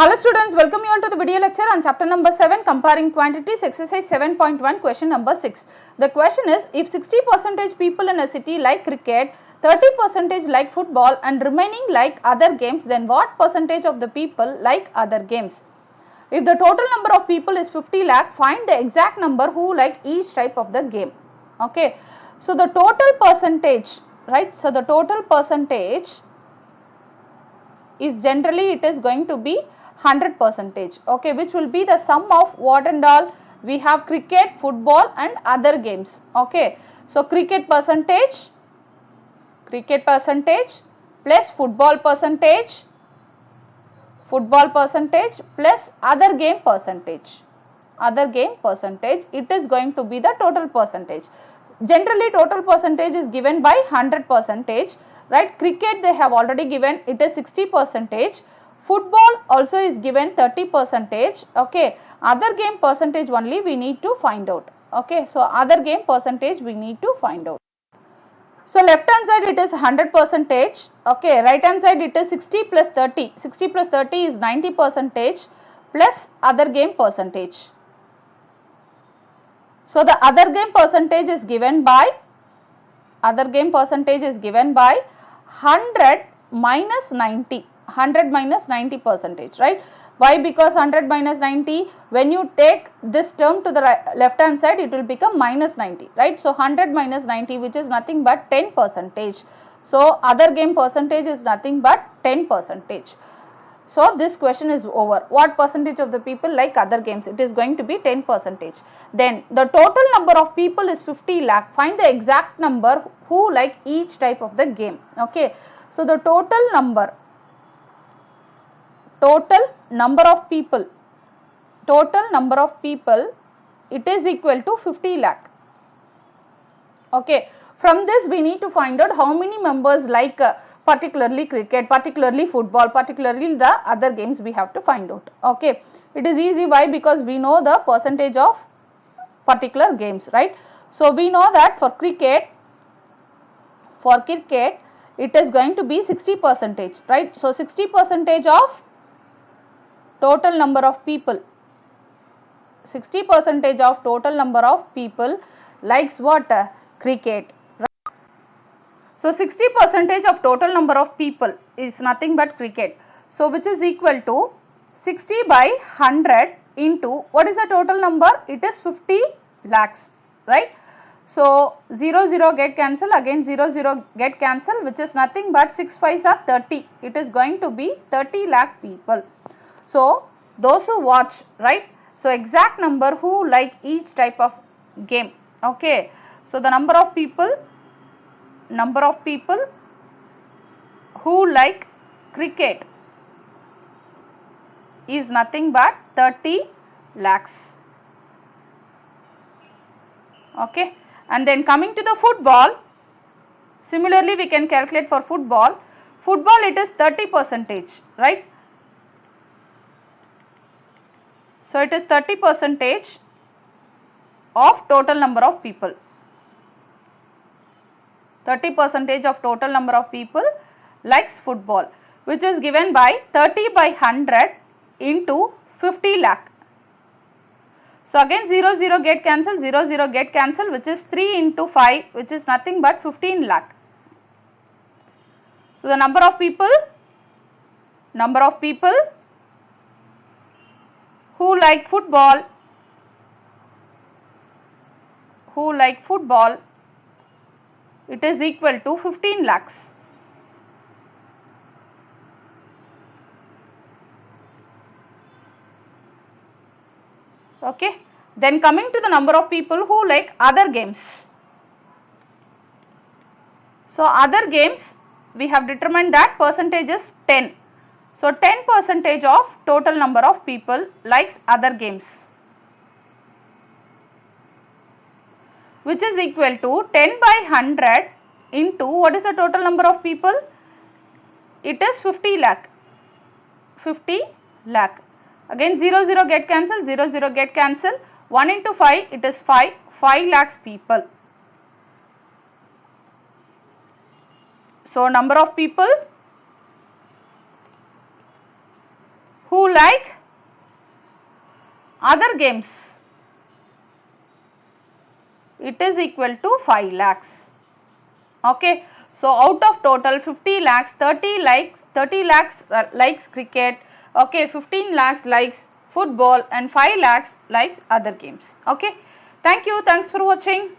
Hello students, welcome you all to the video lecture on chapter number 7 comparing quantities exercise 7.1 question number 6. The question is, if 60% people in a city like cricket, 30% like football and remaining like other games, then what percentage of the people like other games? If the total number of people is 50 lakh, find the exact number who like each type of the game. Okay, so the total percentage, right? So the total percentage is generally it is going to be 100%, okay, which will be the sum of what and all we have: cricket, football and other games. Okay, so cricket percentage plus football percentage plus other game percentage, it is going to be the total percentage. Generally total percentage is given by 100%, right? Cricket they have already given, it is 60%. Football also is given 30%. Okay, other game percentage only we need to find out. Okay, so other game percentage we need to find out. So left hand side it is 100%. Okay, right hand side it is 60 plus 30. 60 plus 30 is 90% plus other game percentage. So the other game percentage is given by 100 minus 90. 100 minus 90%, right? Why? Because 100 minus 90, when you take this term to the left hand side, it will become minus 90, right? So 100 minus 90, which is nothing but 10%. So other game percentage is nothing but 10%. So this question is over. What percentage of the people like other games? It is going to be 10%. Then the total number of people is 50 lakh. Find the exact number who like each type of the game. Okay. So the total number of people, it is equal to 50 lakh. Okay, from this we need to find out how many members like particularly cricket, particularly football, particularly the other games we have to find out. Okay, it is easy. Why? Because we know the percentage of particular games, right? So we know that for cricket it is going to be 60%, right? So 60% of total number of people, 60% of total number of people likes what? Cricket. Right? So 60% of total number of people is nothing but cricket. So which is equal to 60 by 100 into what is the total number? It is 50 lakhs, right? So 0 0 get cancel, again 0 0 get cancel, which is nothing but 6 5s are 30. It is going to be 30 lakh people. So those who watch, right? So exact number who like each type of game. Okay, so the number of people who like cricket is nothing but 30 lakhs. Okay, and then coming to the football, similarly we can calculate for football. Football it is 30%, right? So it is 30% of total number of people. 30% of total number of people likes football, which is given by 30 by 100 into 50 lakh. So again 0 0 get cancel, 0 0 get cancel, which is 3 into 5, which is nothing but 15 lakh. So the number of people who like football, it is equal to 15 lakhs. Okay, then coming to the number of people who like other games. So other games we have determined that percentage is 10. So 10% of total number of people likes other games, which is equal to 10 by 100 into what is the total number of people? It is 50 lakh. 50 lakh. Again 0 0 get cancel, 0 0 get cancel. 1 into 5, it is 5 lakhs people. So number of people who like other games, it is equal to 5 lakhs. Okay. So, out of total 50 lakhs, 30 lakhs likes cricket, okay, 15 lakhs likes football and 5 lakhs likes other games. Okay. Thank you. Thanks for watching.